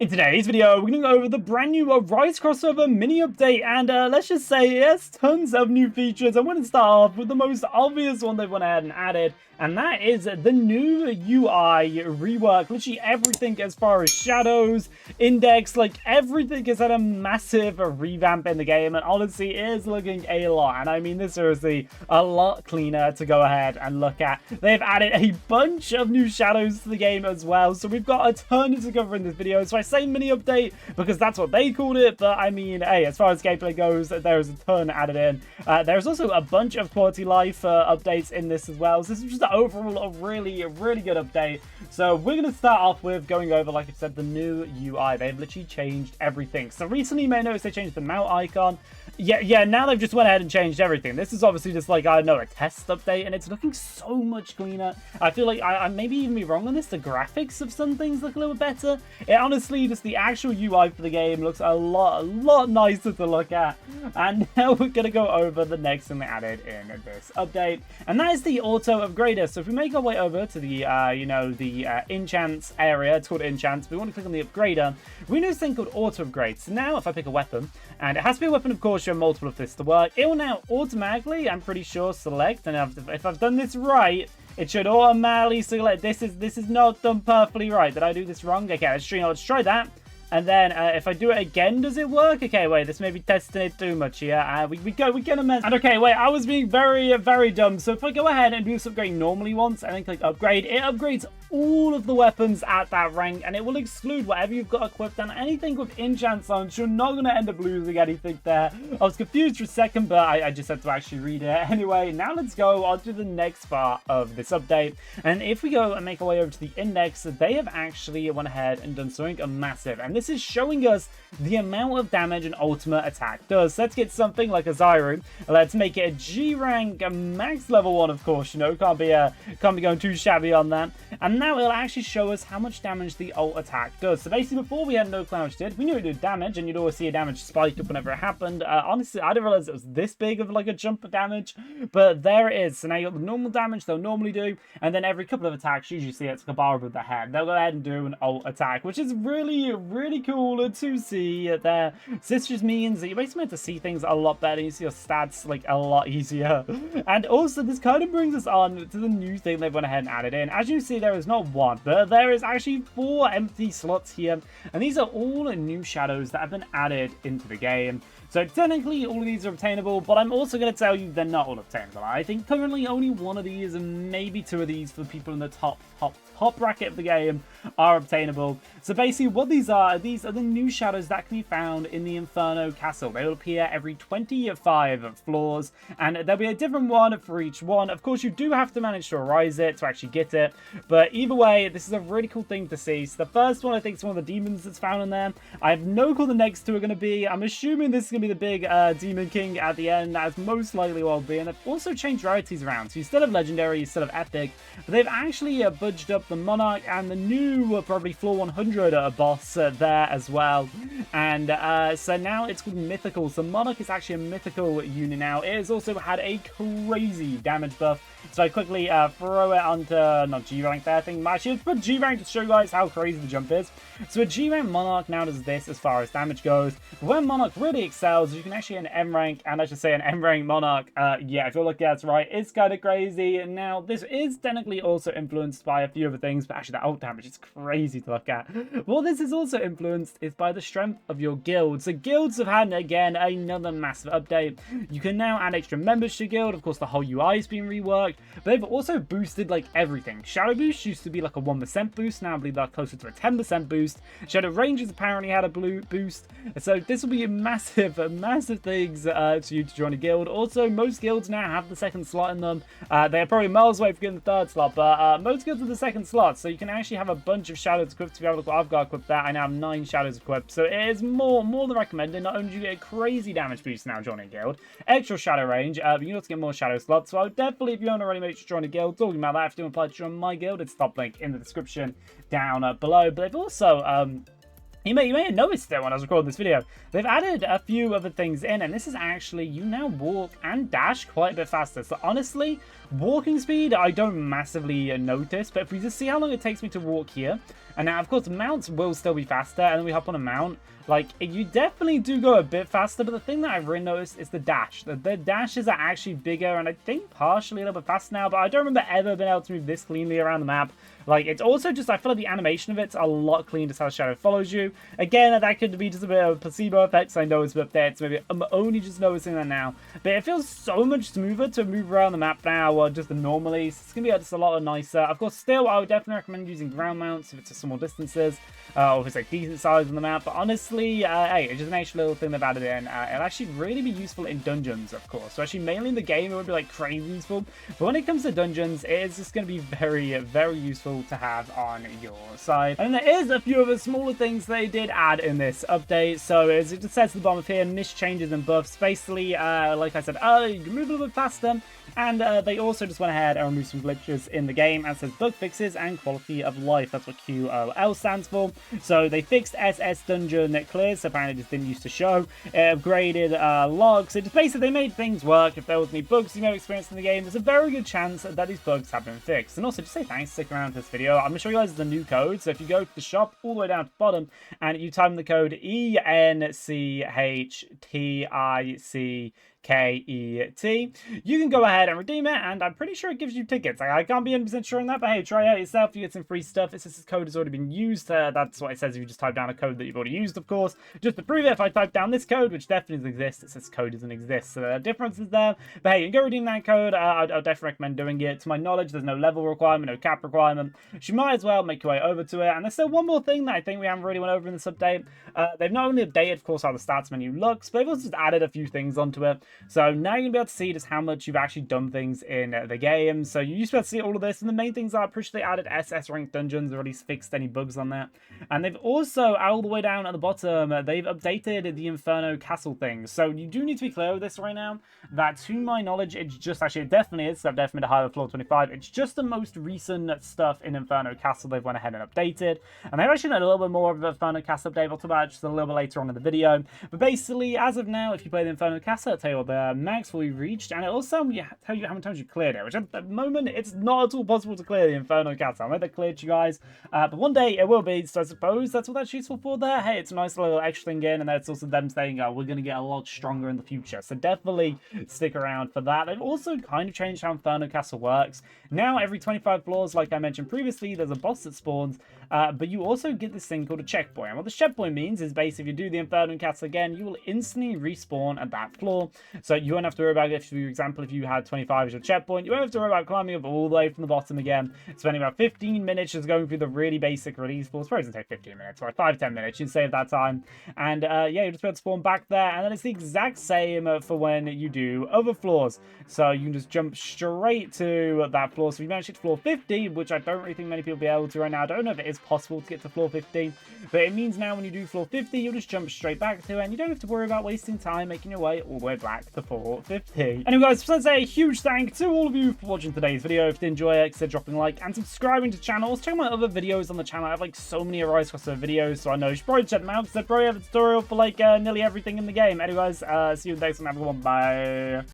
In today's video, we're going to go over the brand new Rise crossover mini update, and let's just say it has tons of new features. I'm going to start off with the most obvious one they've went ahead and added, and that is the new UI rework. Literally everything as far as shadows, index, like everything has had a massive revamp in the game, and honestly, it is looking a lot. And I mean this seriously, a lot cleaner to go ahead and look at. They've added a bunch of new shadows to the game as well, so we've got a ton to cover in this video. So I say mini update because that's what they called it, but I mean, hey, as far as gameplay goes, there's a ton added in. There's also a bunch of quality life updates in this as well, so this is just overall a really good update. So we're going to start off with going over, like I said, the new UI. They've literally changed everything. So recently you may notice they changed the mount icon. Yeah, now they've just went ahead and changed everything. This is obviously just like, I don't know, a test update, and it's looking so much cleaner. I feel like I maybe even be wrong on this. The graphics of some things look a little bit better. It honestly, just the actual UI for the game looks a lot nicer to look at. And now we're going to go over the next thing they added in this update, and that is the auto upgrader. So if we make our way over to the, the enchants area, it's called enchants. We want to click on the upgrader. We know this thing called auto upgrade. So now if I pick a weapon, and it has to be a weapon, of course, you have multiple of this to work, it will now automatically, I'm pretty sure, select, and if I've done this right, it should automatically select. This is not done perfectly right. Did I do this wrong? Okay, let's try that. And then if I do it again, does it work? Okay, wait, this may be testing it too much here. We get a mess. And okay, wait, I was being very dumb. So if I go ahead and do this upgrade normally once and then click upgrade, it upgrades all of the weapons at that rank, and it will exclude whatever you've got equipped, and anything with enchants on, you're not going to end up losing anything there. I was confused for a second, but I just had to actually read it. Anyway, now let's go on to the next part of this update. And if we go and make our way over to the index, they have actually went ahead and done something massive, and this is showing us the amount of damage an ultimate attack does. So let's get something like a Zyro. Let's make it a G rank, a max level 1, of course, you know, can't be going too shabby on that. And now it'll actually show us how much damage the ult attack does. So basically, before we had no clue how much it did, we knew it did damage, and you'd always see a damage spike up whenever it happened. Honestly, I didn't realize it was this big of like a jump of damage, but there it is. So now you got the normal damage they'll normally do, and then every couple of attacks, you usually see it's like a bar above the head. They'll go ahead and do an ult attack, which is really cool to see there. So this just means that you're basically meant to see things a lot better. You see your stats like a lot easier. And also, this kind of brings us on to the new thing they've went ahead and added in. As you see, there is not one, but there is actually 4 empty slots here, and these are all new shadows that have been added into the game. So technically all of these are obtainable, but I'm also going to tell you they're not all obtainable. I think currently only 1 of these and maybe 2 of these for people in the top bracket of the game are obtainable. So basically what these are the new shadows that can be found in the Inferno Castle. They will appear every 25 floors, and there'll be a different one for each one. Of course, you do have to manage to arise it to actually get it, but either way, this is a really cool thing to see. So the first one, I think, is one of the demons that's found in there. I have no clue the next 2 are going to be. I'm assuming this is going to be the big Demon King at the end, as most likely will be. And they've also changed rarities around. So instead of legendary, instead of epic, they've actually budged up the Monarch and the new probably floor 100 boss there as well. And so now it's called mythical. So Monarch is actually a mythical unit now. It has also had a crazy damage buff. So I quickly throw it onto, not G rank there, I think. Actually, let's put G rank to show you guys how crazy the jump is. So a G rank Monarch now does this as far as damage goes. But when Monarch really excels, you can actually get an M rank, and I should say an M rank Monarch. Yeah, if you're looking at it right, it's kind of crazy. Now, this is technically also influenced by a few other things, but actually the ult damage is crazy to look at. What this is also influenced is by the strength of your guild. So guilds have had, again, another massive update. You can now add extra members to your guild. Of course, the whole UI has been reworked, but they've also boosted like everything. Shadow boost used to be like a 1% boost. Now I believe they're closer to a 10% boost. Shadow Rangers apparently had a blue boost. So this will be a massive things to you to join a guild. Also, most guilds now have the 2nd slot in them. They are probably miles away from getting the 3rd slot, but most guilds have the 2nd slot. So you can actually have a bunch of shadows equipped. If you have a look what I've got equipped there, I now have 9 shadows equipped. So it is more than recommended. Not only do you get a crazy damage boost now joining a guild, extra shadow range, but you can also get more shadow slots. So I would definitely, if you haven't already, make sure to join a guild. Talking about that, if you want to apply to join my guild, it's the top link in the description down below. But they've also you may have noticed that when I was recording this video, they've added a few other things in, and this is actually, you now walk and dash quite a bit faster. So honestly, walking speed, I don't massively notice, but if we just see how long it takes me to walk here, And now, of course, mounts will still be faster, and then we hop on a mount. Like, you definitely do go a bit faster, but the thing that I've really noticed is the dash. The dashes are actually bigger, and I think partially a little bit faster now, but I don't remember ever being able to move this cleanly around the map. Like, it's also just, I feel like the animation of it's a lot cleaner, just how the shadow follows you. Again, that could be just a bit of a placebo effect, so I know it's a bit there, so maybe I'm only just noticing that now. But it feels so much smoother to move around the map now, just normally, so it's going to be just a lot nicer. Of course, still, I would definitely recommend using ground mounts if it's to small distances, or if it's like decent size on the map, but honestly, hey, it's just an extra little thing they've added in. It'll actually really be useful in dungeons, of course. So actually, mainly in the game, it would be like crazy useful, but when it comes to dungeons, it is just going to be very, very useful to have on your side. And there is a few of the smaller things they did add in this update. So as it just says at the bottom of here, niche changes and buffs. Basically, like I said earlier, you can move a little bit faster, and they also just went ahead and removed some glitches in the game, and says bug fixes and quality of life. That's what QOL stands for. So they fixed SS dungeon clears, so apparently it just didn't used to show. It upgraded logs. So just basically they made things work. If there was any bugs you may have experienced in the game, there's a very good chance that these bugs have been fixed. And also just say thanks for sticking around for this video. I'm going to show you guys the new code. So if you go to the shop all the way down to the bottom and you type in the code ENCHTICKET, you can go ahead and redeem it, and I'm pretty sure it gives you tickets. I can't be 100% sure on that, but hey, try it out yourself. You get some free stuff. It says this code has already been used. That's what it says if you just type down a code that you've already used, of course. Just to prove it, if I type down this code, which definitely doesn't exist, it says code doesn't exist. So there are differences there. But hey, you can go redeem that code. I'd definitely recommend doing it. To my knowledge, there's no level requirement, no cap requirement. You might as well make your way over to it. And there's still one more thing that I think we haven't really went over in this update. They've not only updated, of course, how the stats menu looks, but they've also just added a few things onto it. So now you can be able to see just how much you've actually done things in the game. So you used to be able to see all of this, and the main things are pretty sure they added SS ranked dungeons, or at least fixed any bugs on that. And they've also, all the way down at the bottom, they've updated the Inferno Castle thing. So you do need to be clear with this right now, that to my knowledge, it's just, actually it definitely is, so I've definitely made a higher floor 25. It's just the most recent stuff in Inferno Castle they've went ahead and updated. And they've actually done a little bit more of the Inferno Castle update. We'll talk about it just a little bit later on in the video. But basically, as of now, if you play the Inferno Castle, it'll tell you what the max will be reached, and it also tell you how many times you cleared it, which at the moment, it's not at all possible to clear the Inferno Castle. I made that clear to you guys, but one day it will be, so I suppose that's what that's useful for there. Hey, it's a nice little extra thing in, and that's also them saying, oh, we're going to get a lot stronger in the future, so definitely stick around for that. They've also kind of changed how Inferno Castle works. Now, every 25 floors, like I mentioned previously, there's a boss that spawns, but you also get this thing called a checkpoint. And what the checkpoint means is basically if you do the Inferno Castle again, you will instantly respawn at that floor, so you won't have to worry about it. For example, if you had 25 as your checkpoint, you won't have to worry about climbing up all the way from the bottom again, spending about 15 minutes just going through the really basic release floors. Probably doesn't take 15 minutes, or 5-10 minutes, you save that time, and yeah, you'll just be able to spawn back there. And then it's the exact same for when you do other floors, so you can just jump straight to that floor. So if you manage to get to floor 50, which I don't really think many people will be able to right now, I don't know if it is possible to get to floor 50, but it means now when you do floor 50, you'll just jump straight back to it, and you don't have to worry about wasting time making your way all the way back to floor 50. Anyway guys, so let's say a huge thank to all of you for watching today's video. If you did enjoy it, consider dropping a like and subscribing to the channel. Also check out my other videos on the channel. I have like so many Rise crossover videos, so I know you should probably check them out, because I probably have a tutorial for like nearly everything in the game. Anyways, see you next time, everyone. Bye.